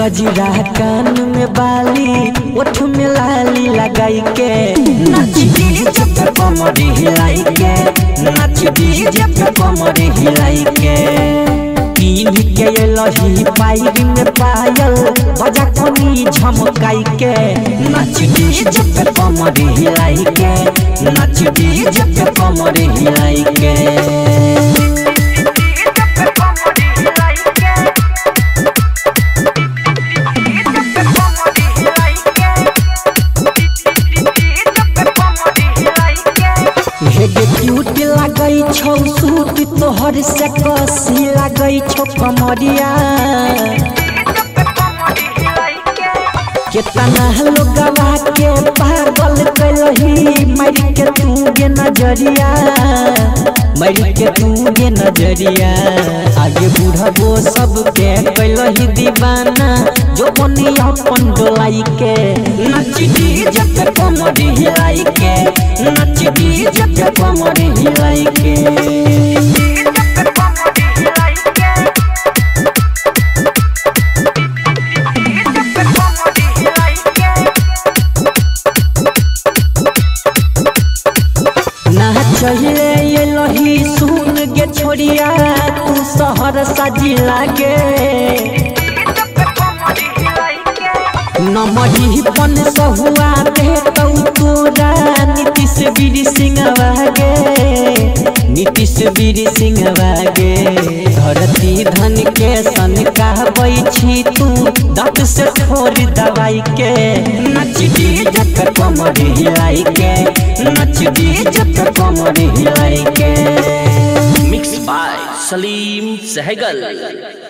कजरा कान में बाली ओठ में लाली लगाई के नाच डीजे पे कमर हिलाई के नाच डीजे पे कमर हिलाई के पीन के लही पायर में पायल बजा कोनी झमकाई के नाच डीजे पे कमर हिलाई के नाच डीजे पे कमर हिलाई के क्यूट लगई छौ सूट तोहर से कसी लगई छौ कमरिया कितना लोगवा के पागल कलही मर के तू गे नजरिया मर के तू गे नजरिया आगे बुढ़बो सबके कलही दीवाना जो बनी अपन डोलाई के नाच डीजे पे कमर हिलाई के नाच डीजे पे कमर हिलाई के चले ये लही सुन गे छोड़िया तू शहर सजी लागे नमरी पन सहुआ दे तोरा नीतीश बीर सिंह वागे नीतीश बीर सिंह वागे धरती धन के सन कहबै छी तू दांत से छोड़ दवाई के नाच डीजे पे कमर हिलाई के नाच डीजे पे कमर हिलाई के मिक्स बाय सलीम सहगल।